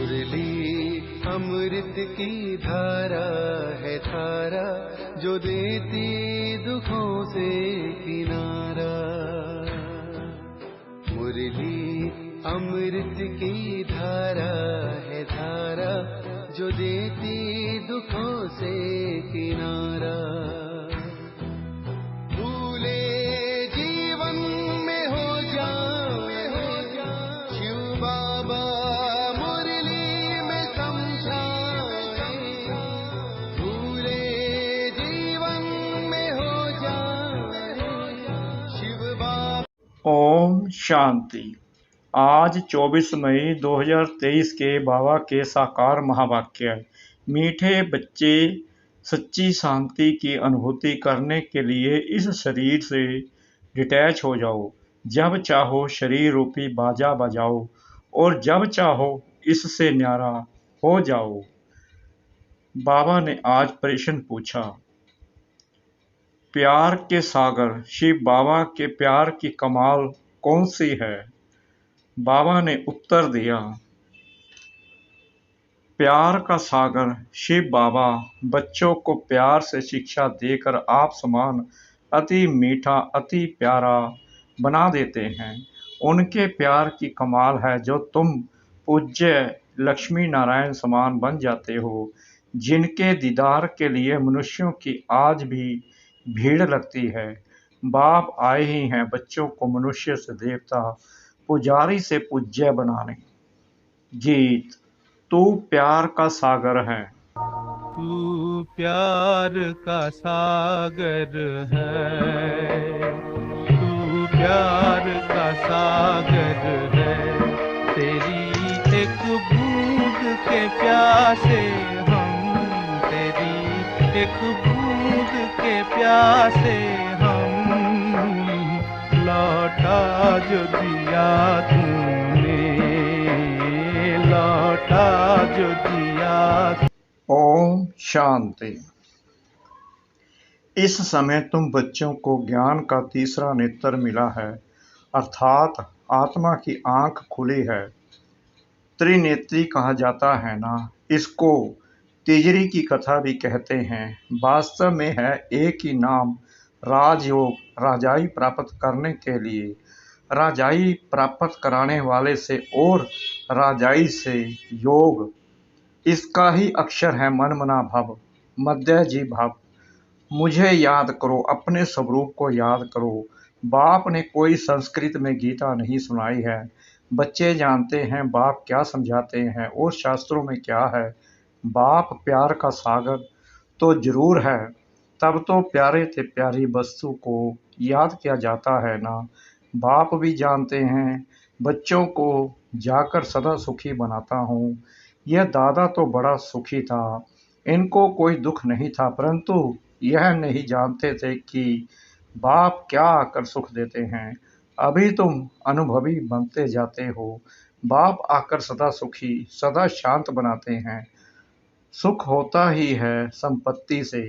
मुरली अमृत की धारा है धारा, जो देती दुखों से किनारा। मुरली अमृत की धारा है धारा, जो देती दुखों से किनारा। भूले जीवन में हो जाए शिव बाबा मुरली में समझाए। भूले जीवन में हो जाए शिव बाबा। ओम शांति। आज 24 मई 2023 के बाबा के साकार महावाक्य। मीठे बच्चे, सच्ची शांति की अनुभूति करने के लिए इस शरीर से डिटैच हो जाओ। जब चाहो शरीर रूपी बाजा बजाओ और जब चाहो इससे न्यारा हो जाओ। बाबा ने आज प्रश्न पूछा, प्यार के सागर शिव बाबा के प्यार की कमाल कौन सी है? बाबा ने उत्तर दिया, प्यार का सागर शिव बाबा बच्चों को प्यार से शिक्षा देकर आप समान अति मीठा, अति प्यारा बना देते हैं। उनके प्यार की कमाल है जो तुम पूज्य लक्ष्मी नारायण समान बन जाते हो, जिनके दीदार के लिए मनुष्यों की आज भी भीड़ लगती है। बाप आए ही हैं बच्चों को मनुष्य से देवता, पुजारी से पूज्य बनाने। गीत। तू प्यार का सागर है। तू प्यार का सागर है, तू प्यार का सागर है। तेरी एक बूंद के प्यासे हम, तेरी एक बूंद के प्यासे हम। लौटा जो दिया तूने, लौटा जो दिया। ओम शांति। इस समय तुम बच्चों को ज्ञान का तीसरा नेत्र मिला है, अर्थात आत्मा की आंख खुली है। त्रिनेत्री कहा जाता है ना, इसको तिजरी की कथा भी कहते हैं। वास्तव में है एक ही नाम, राजयोग, राजाई प्राप्त करने के लिए, राजाई प्राप्त कराने वाले से और राजाई से योग। इसका ही अक्षर है मन मना भव, मध्य जी भव। मुझे याद करो, अपने स्वरूप को याद करो। बाप ने कोई संस्कृत में गीता नहीं सुनाई है। बच्चे जानते हैं बाप क्या समझाते हैं और शास्त्रों में क्या है। बाप प्यार का सागर तो जरूर है, तब तो प्यारे से प्यारी वस्तु को याद किया जाता है ना। बाप भी जानते हैं बच्चों को जाकर सदा सुखी बनाता हूँ। यह दादा तो बड़ा सुखी था, इनको कोई दुख नहीं था, परंतु यह नहीं जानते थे कि बाप क्या आकर सुख देते हैं। अभी तुम अनुभवी बनते जाते हो। बाप आकर सदा सुखी, सदा शांत बनाते हैं। सुख होता ही है संपत्ति से।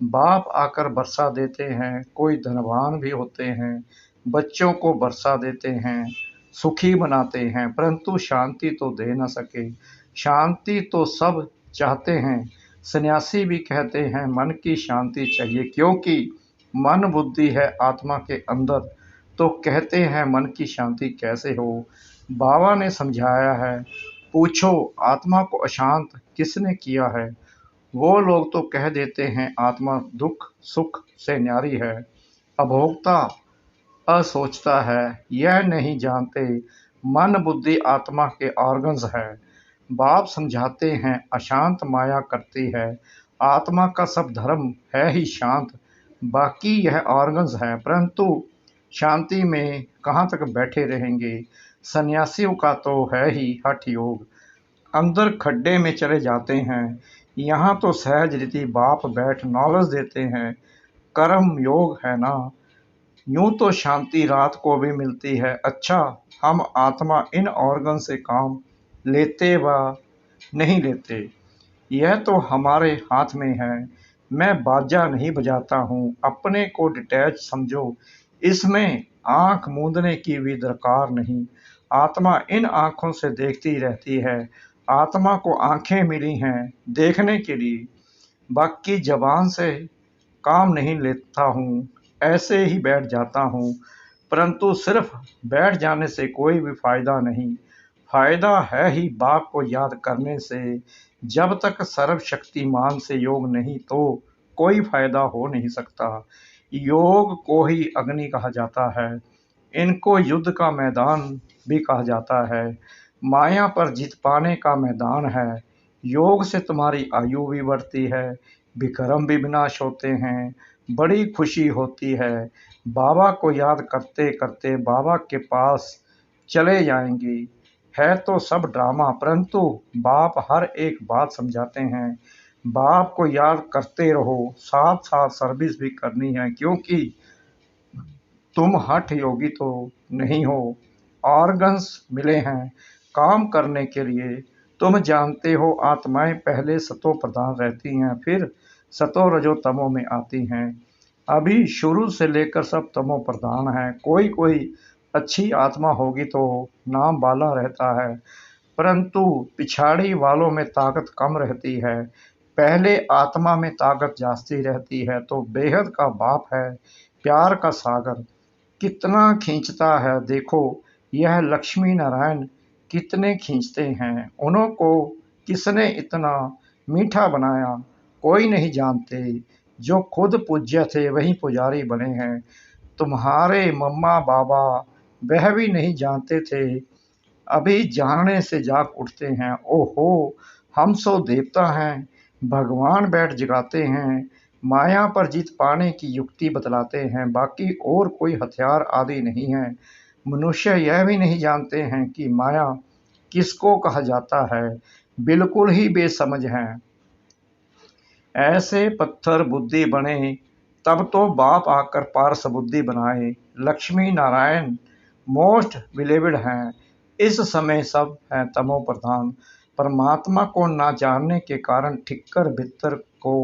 बाप आकर बरसा देते हैं, कोई धनवान भी होते हैं, बच्चों को बरसा देते हैं, सुखी बनाते हैं, परंतु शांति तो दे न सके। शांति तो सब चाहते हैं। सन्यासी भी कहते हैं मन की शांति चाहिए, क्योंकि मन बुद्धि है आत्मा के अंदर। तो कहते हैं मन की शांति कैसे हो? बाबा ने समझाया है, पूछो आत्मा को अशांत किसने किया है? वो लोग तो कह देते हैं आत्मा दुख सुख से न्यारी है, अभोक्ता असोचता है। यह नहीं जानते मन बुद्धि आत्मा के ऑर्गन्स है। बाप समझाते हैं अशांत माया करती है। आत्मा का सब धर्म है ही शांत, बाकी यह ऑर्गन्स है, परंतु शांति में कहाँ तक बैठे रहेंगे। सन्यासियों का तो है ही हठ योग, अंदर खड्डे में चले जाते हैं। यहाँ तो सहज रीति बाप बैठ नॉलेज देते हैं, कर्म योग है ना। यूं तो शांति रात को भी मिलती है। अच्छा, हम आत्मा इन ऑर्गन से काम लेते व नहीं लेते, यह तो हमारे हाथ में है। मैं बाजा नहीं बजाता हूँ, अपने को डिटैच समझो। इसमें आंख मूंदने की भी दरकार नहीं। आत्मा इन आँखों से देखती रहती है। आत्मा को आंखें मिली हैं देखने के लिए, बाकी जबान से काम नहीं लेता हूँ, ऐसे ही बैठ जाता हूँ। परंतु सिर्फ बैठ जाने से कोई भी फायदा नहीं, फायदा है ही बाप को याद करने से। जब तक सर्वशक्तिमान से योग नहीं तो कोई फायदा हो नहीं सकता। योग को ही अग्नि कहा जाता है, इनको युद्ध का मैदान भी कहा जाता है। माया पर जीत पाने का मैदान है। योग से तुम्हारी आयु भी बढ़ती है, विक्रम भी विनाश होते हैं, बड़ी खुशी होती है। बाबा को याद करते करते बाबा के पास चले जाएंगे। है तो सब ड्रामा, परंतु बाप हर एक बात समझाते हैं। बाप को याद करते रहो, साथ साथ सर्विस भी करनी है, क्योंकि तुम हठ योगी तो नहीं हो, ऑर्गन्स मिले हैं काम करने के लिए। तुम जानते हो आत्माएं पहले सतो प्रधान रहती हैं, फिर सतो रजो तमो में आती हैं। अभी शुरू से लेकर सब तमो प्रधान है। कोई कोई अच्छी आत्मा होगी तो नाम वाला रहता है, परंतु पिछाड़ी वालों में ताकत कम रहती है। पहले आत्मा में ताकत जास्ती रहती है, तो बेहद का बाप है, प्यार का सागर कितना खींचता है। देखो यह लक्ष्मी नारायण कितने खींचते हैं। उनको किसने इतना मीठा बनाया कोई नहीं जानते। जो खुद पूज्य थे वही पुजारी बने हैं। तुम्हारे मम्मा बाबा वह भी नहीं जानते थे, अभी जानने से जाग उठते हैं। ओहो हम सो देवता हैं, भगवान बैठ जगाते हैं, माया पर जीत पाने की युक्ति बतलाते हैं, बाकी और कोई हथियार आदि नहीं है। मनुष्य यह भी नहीं जानते हैं कि माया किसको कहा जाता है, बिल्कुल ही बेसमझ हैं। ऐसे पत्थर बुद्धि बने तब तो बाप आकर पारस बुद्धि बनाए। लक्ष्मी नारायण मोस्ट विलेविड हैं, इस समय सब हैं तमो प्रधान। परमात्मा को ना जानने के कारण ठिक्कर भित्तर को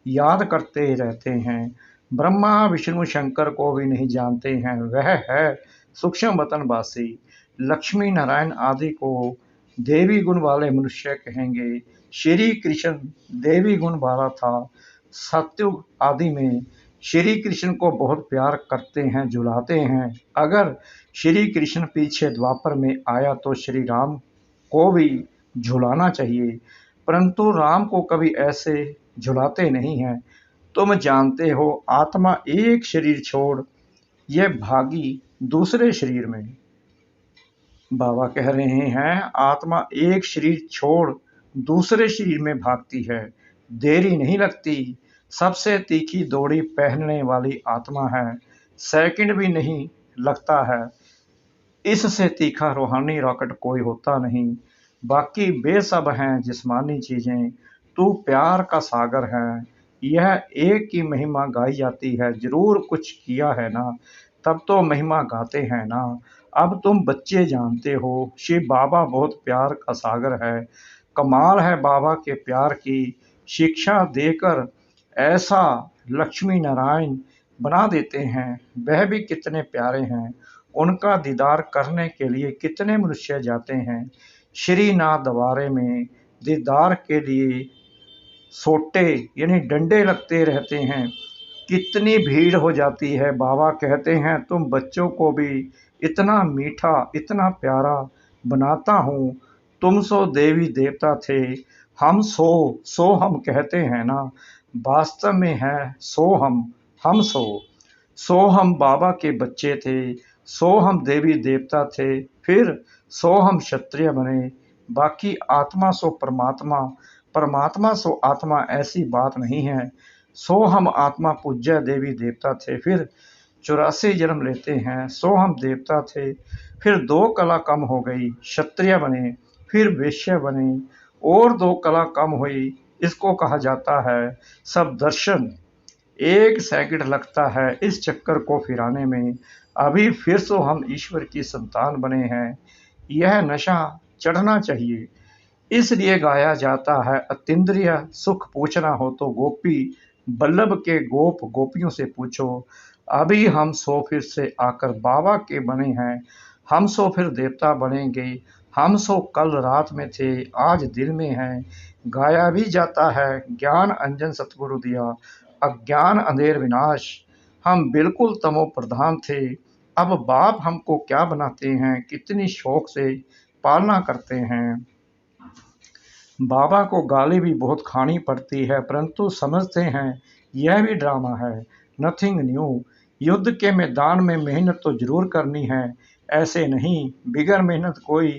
याद करते रहते हैं। ब्रह्मा विष्णु शंकर को भी नहीं जानते हैं, वह है सूक्ष्म वतनवासी। लक्ष्मी नारायण आदि को देवी गुण वाले मनुष्य कहेंगे। श्री कृष्ण देवी गुण वाला था। सत्युग आदि में श्री कृष्ण को बहुत प्यार करते हैं, झुलाते हैं। अगर श्री कृष्ण पीछे द्वापर में आया तो श्री राम को भी झुलाना चाहिए, परंतु राम को कभी ऐसे झुलाते नहीं हैं। तुम जानते हो आत्मा एक शरीर छोड़ ये भागी दूसरे शरीर में। बाबा कह रहे हैं आत्मा एक शरीर छोड़ दूसरे शरीर में भागती है, देरी नहीं लगती। सबसे तीखी दौड़ी पहनने वाली आत्मा है, सेकंड भी नहीं लगता है। इससे तीखा रूहानी रॉकेट कोई होता नहीं। बाकी बेसब हैं जिस्मानी चीजें, तू प्यार का सागर है। यह एक की महिमा गाई जाती है, जरूर कुछ किया है ना, तब तो महिमा गाते हैं ना। अब तुम बच्चे जानते हो शिव बाबा बहुत प्यार का सागर है। कमाल है बाबा के प्यार की, शिक्षा देकर ऐसा लक्ष्मी नारायण बना देते हैं। वह भी कितने प्यारे हैं, उनका दीदार करने के लिए कितने मनुष्य जाते हैं। श्रीनाथ द्वारे में दीदार के लिए सोटे यानी डंडे लगते रहते हैं, कितनी भीड़ हो जाती है। बाबा कहते हैं तुम बच्चों को भी इतना मीठा इतना प्यारा बनाता हूँ। तुम सो देवी देवता थे, हम सो हम कहते हैं ना, वास्तव में है सो हम सो हम बाबा के बच्चे थे, सो हम देवी देवता थे, फिर सो हम क्षत्रिय बने। बाकी आत्मा सो परमात्मा, परमात्मा सो आत्मा, ऐसी बात नहीं है। सो हम आत्मा पूज्य देवी देवता थे, फिर 84 जन्म लेते हैं। सो हम देवता थे, फिर 2 कला कम हो गई, क्षत्रिय बने, फिर वैश्य बने, और 2 कला कम हुई, इसको कहा जाता है सब दर्शन। 1 सेकंड लगता है इस चक्कर को फिराने में। अभी फिर सो हम ईश्वर की संतान बने हैं। यह नशा चढ़ना चाहिए, इसलिए गाया जाता है अतीन्द्रिय सुख पूछना हो तो गोपी बल्लभ के गोपियों से पूछो। अभी हम सो फिर से आकर बाबा के बने हैं, हम सो फिर देवता बनेंगे। हम सो कल रात में थे आज दिल में है, गाया भी जाता है ज्ञान अंजन सतगुरु दिया, अज्ञान अंधेर विनाश। हम बिल्कुल तमो प्रधान थे, अब बाप हमको क्या बनाते हैं, कितनी शौक से पालना करते हैं। बाबा को गाली भी बहुत खानी पड़ती है, परंतु समझते हैं यह भी ड्रामा है, नथिंग न्यू। युद्ध के मैदान में मेहनत तो जरूर करनी है, ऐसे नहीं बिगड़ मेहनत कोई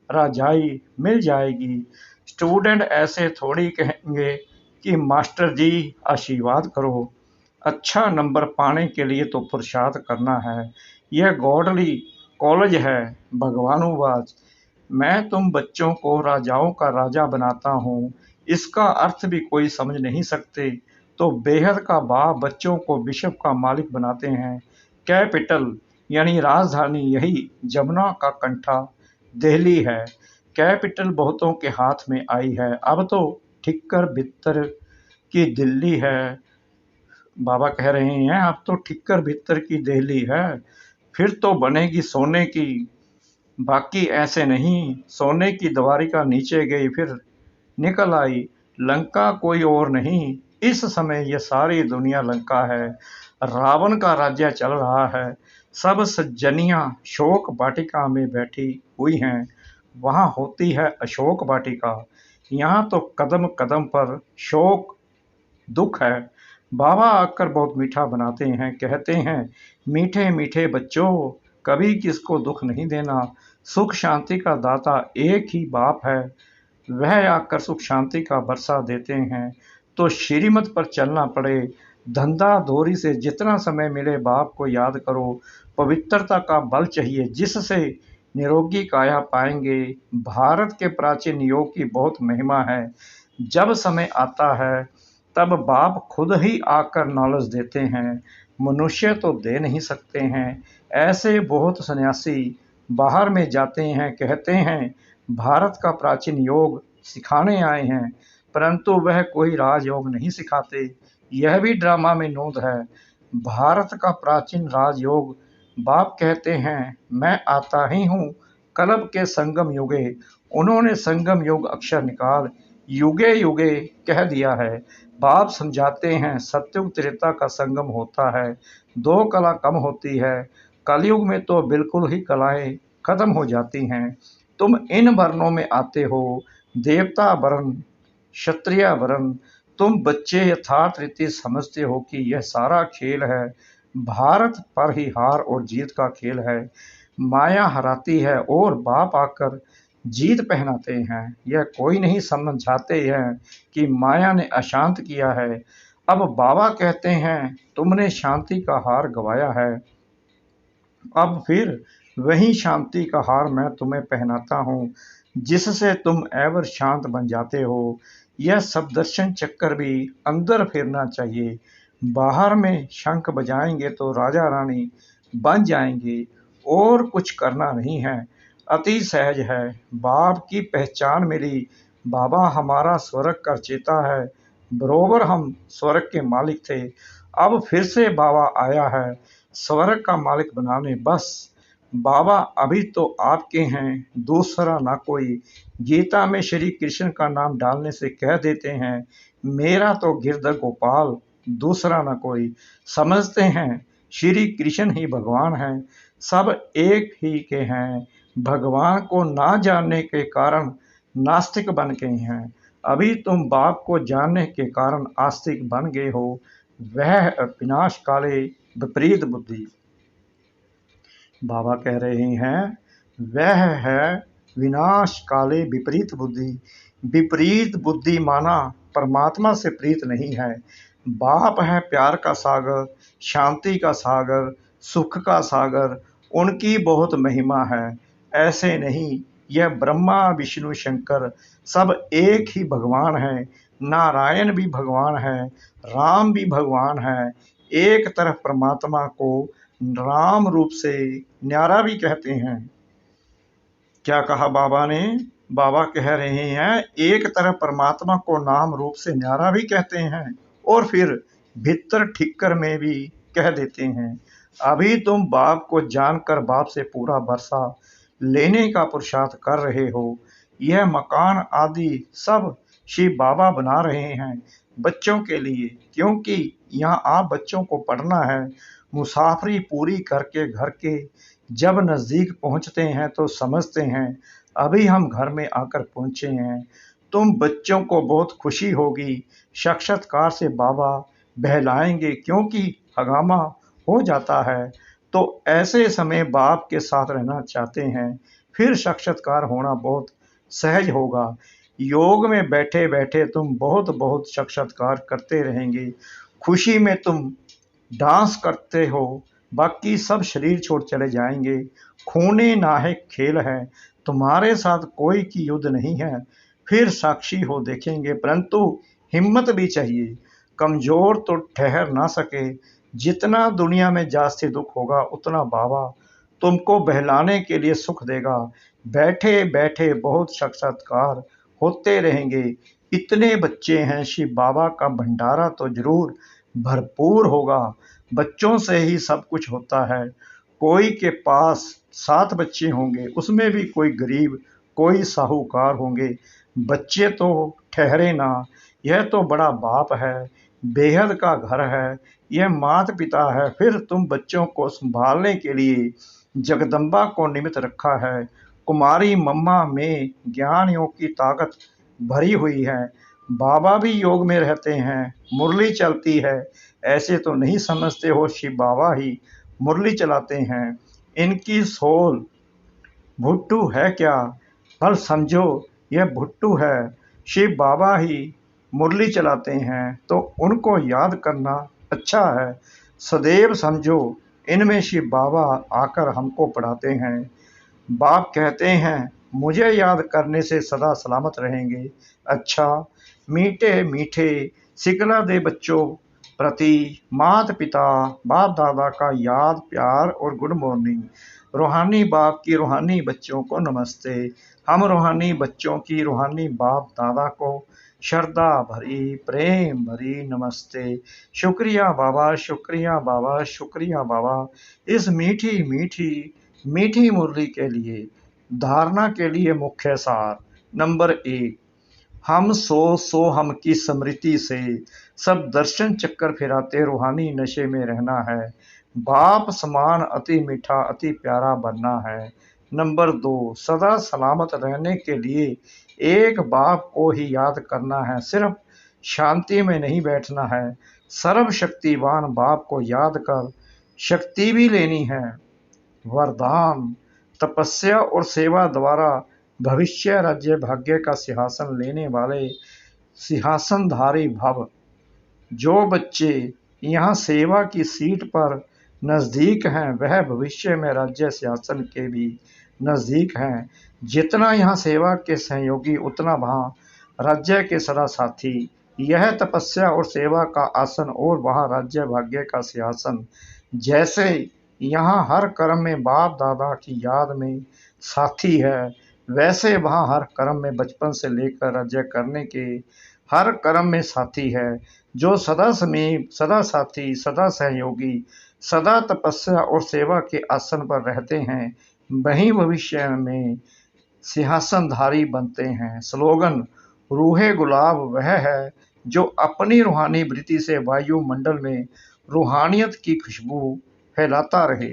राजाई मिल जाएगी। स्टूडेंट ऐसे थोड़ी कहेंगे कि मास्टर जी आशीर्वाद करो, अच्छा नंबर पाने के लिए तो पुरुषार्थ करना है। यह गॉडली कॉलेज है, भगवानुवाच। मैं तुम बच्चों को राजाओं का राजा बनाता हूँ, इसका अर्थ भी कोई समझ नहीं सकते, तो बेहद का बाप बच्चों को बिशप का मालिक बनाते हैं। कैपिटल यानी राजधानी यही जमुना का कंठा दिल्ली है। कैपिटल बहुतों के हाथ में आई है, अब तो ठिक्कर भित्तर की दिल्ली है। बाबा कह रहे हैं अब तो ठिक्कर भित्तर की दिल्ली है, फिर तो बनेगी सोने की, बाकी ऐसे नहीं। सोने की द्वारिका नीचे गई फिर निकल आई, लंका कोई और नहीं, इस समय यह सारी दुनिया लंका है। रावण का राज्य चल रहा है, सब सज्जनियां शोक वाटिका में बैठी हुई हैं, वहां होती है अशोक वाटिका, यहाँ तो कदम कदम पर शोक दुख है। बाबा आकर बहुत मीठा बनाते हैं, कहते हैं मीठे मीठे बच्चों कभी किसको दुख नहीं देना, सुख शांति का दाता एक ही बाप है, वह आकर सुख शांति का बरसा देते हैं। तो श्रीमत पर चलना पड़े, धंधा धोरी से जितना समय मिले बाप को याद करो, पवित्रता का बल चाहिए जिससे निरोगी काया पाएंगे। भारत के प्राचीन योग की बहुत महिमा है, जब समय आता है तब बाप खुद ही आकर नॉलेज देते हैं, मनुष्य तो दे नहीं सकते हैं। ऐसे बहुत सन्यासी बाहर में जाते हैं, कहते हैं भारत का प्राचीन योग सिखाने आए हैं, परंतु वह कोई राजयोग नहीं सिखाते, यह भी ड्रामा में नोंद है। भारत का प्राचीन राजयोग बाप कहते हैं मैं आता ही हूँ कल्प के संगम युगे, उन्होंने संगम युग अक्षर निकाल युगे युगे कह दिया है। बाप समझाते हैं सत्युग त्रेता का संगम होता है, दो कला कम होती है, कलयुग में तो बिल्कुल ही कलाएं खत्म हो जाती हैं। तुम इन वर्णों में आते हो, देवता वर्ण क्षत्रिय वर्ण, तुम बच्चे यथार्थ रीति समझते हो कि यह सारा खेल है, भारत पर ही हार और जीत का खेल है। माया हराती है और बाप आकर जीत पहनाते हैं, यह कोई नहीं समझाते हैं कि माया ने अशांत किया है। अब बाबा कहते हैं तुमने शांति का हार गवाया है, अब फिर वही शांति का हार मैं तुम्हें पहनाता हूँ, जिससे तुम एवर शांत बन जाते हो। यह सब दर्शन चक्कर भी अंदर फिरना चाहिए, बाहर में शंख बजाएंगे तो राजा रानी बन जाएंगे, और कुछ करना नहीं है, अति सहज है। बाप की पहचान मिली, बाबा हमारा स्वर्ग का चेता है, बरोबर हम स्वर्ग के मालिक थे, अब फिर से बाबा आया है स्वर्ग का मालिक बनाने। बस बाबा अभी तो आपके हैं, दूसरा ना कोई। गीता में श्री कृष्ण का नाम डालने से कह देते हैं मेरा तो गिरधर गोपाल, दूसरा ना कोई। समझते हैं श्री कृष्ण ही भगवान हैं, सब एक ही के हैं, भगवान को ना जानने के कारण नास्तिक बन गए हैं, अभी तुम बाप को जानने के कारण आस्तिक बन गए हो। वह विनाश काले विपरीत बुद्धि, बाबा कह रहे हैं वह है विनाश काले विपरीत बुद्धि। विपरीत बुद्धि माना परमात्मा से प्रीत नहीं है। बाप है प्यार का सागर, शांति का सागर, सुख का सागर, उनकी बहुत महिमा है। ऐसे नहीं, यह ब्रह्मा विष्णु शंकर सब एक ही भगवान है, नारायण भी भगवान है, राम भी भगवान है। एक तरफ परमात्मा को राम रूप से न्यारा भी कहते हैं। क्या कहा बाबा ने? बाबा कह रहे हैं एक तरफ परमात्मा को नाम रूप से न्यारा भी कहते हैं और फिर भीतर ठिक्कर में भी कह देते हैं। अभी तुम बाप को जानकर बाप से पूरा बरसा लेने का पुरुषार्थ कर रहे हो। यह मकान आदि सब शिव बाबा बना रहे हैं बच्चों के लिए, क्योंकि यहाँ आप बच्चों को पढ़ना है। मुसाफरी पूरी करके घर के जब नज़दीक पहुँचते हैं तो समझते हैं अभी हम घर में आकर पहुँचे हैं। तुम बच्चों को बहुत खुशी होगी। साक्षात्कार से बाबा बहलाएंगे, क्योंकि हगामा हो जाता है तो ऐसे समय बाप के साथ रहना चाहते हैं। फिर साक्षात्कार होना बहुत सहज होगा। योग में बैठे बैठे तुम बहुत बहुत साक्षात्कार करते रहेंगे। खुशी में तुम डांस करते हो, बाकी सब शरीर छोड़ चले जाएंगे। खूने नाहक खेल है, तुम्हारे साथ कोई की युद्ध नहीं है। फिर साक्षी हो देखेंगे, परंतु हिम्मत भी चाहिए। कमजोर तो ठहर ना सके। जितना दुनिया में जास्ती दुख होगा उतना बाबा तुमको बहलाने के लिए सुख देगा। बैठे बैठे बहुत साक्षात्कार होते रहेंगे। इतने बच्चे हैं, शिव बाबा का भंडारा तो जरूर भरपूर होगा। बच्चों से ही सब कुछ होता है। कोई के पास 7 बच्चे होंगे, उसमें भी कोई गरीब कोई साहूकार होंगे। बच्चे तो ठहरे ना, यह तो बड़ा बाप है, बेहद का घर है, यह माता पिता है। फिर तुम बच्चों को संभालने के लिए जगदम्बा को निमित्त रखा है। कुमारी मम्मा में ज्ञान योग की ताकत भरी हुई है। बाबा भी योग में रहते हैं, मुरली चलती है। ऐसे तो नहीं समझते हो शिव बाबा ही मुरली चलाते हैं। इनकी सोल भुट्टू है क्या? बल समझो यह भुट्टू है। शिव बाबा ही मुरली चलाते हैं तो उनको याद करना अच्छा है। सदैव समझो इनमें शिव बाबा आकर हमको पढ़ाते हैं। बाप कहते हैं मुझे याद करने से सदा सलामत रहेंगे। अच्छा, मीठे मीठे सिकला दे बच्चों प्रति माता पिता बाप दादा का याद प्यार और गुड मॉर्निंग। रूहानी बाप की रूहानी बच्चों को नमस्ते। हम रूहानी बच्चों की रूहानी बाप दादा को श्रद्धा भरी प्रेम भरी नमस्ते। शुक्रिया बाबा, शुक्रिया बाबा, शुक्रिया बाबा इस मीठी मीठी मीठी मुरली के लिए। धारणा के लिए मुख्य सार। नंबर 1, हम सो हम की स्मृति से सब दर्शन चक्कर फिराते रूहानी नशे में रहना है। बाप समान अति मीठा अति प्यारा बनना है। नंबर 2, सदा सलामत रहने के लिए एक बाप को ही याद करना है। सिर्फ शांति में नहीं बैठना है, सर्वशक्तिवान बाप को याद कर शक्ति भी लेनी है। वरदान, तपस्या और सेवा द्वारा भविष्य राज्य भाग्य का सिंहासन लेने वाले सिंहासनधारी भव। जो बच्चे यहाँ सेवा की सीट पर नज़दीक हैं वह भविष्य में राज्य सिंहासन के भी नज़दीक हैं। जितना यहाँ सेवा के सहयोगी उतना वहाँ राज्य के सदा साथी। यह तपस्या और सेवा का आसन और वहाँ राज्य भाग्य का सिंहासन। जैसे यहाँ हर कर्म में बाप दादा की याद में साथी है, वैसे वहाँ हर कर्म में बचपन से लेकर राज्य करने के हर कर्म में साथी है। जो सदा समीप सदा साथी सदा सहयोगी सदा तपस्या और सेवा के आसन पर रहते हैं वही भविष्य में सिंहासनधारी बनते हैं। स्लोगन, रूहे गुलाब वह है जो अपनी रूहानी वृत्ति से वायुमंडल में रूहानियत की खुशबू फैलाता रहे।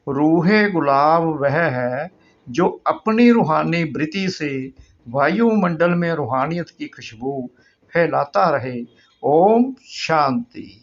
रूहे गुलाब वह है जो अपनी रूहानी वृत्ति से वायुमंडल में रूहानियत की खुशबू फैलाता रहे। ओम शांति।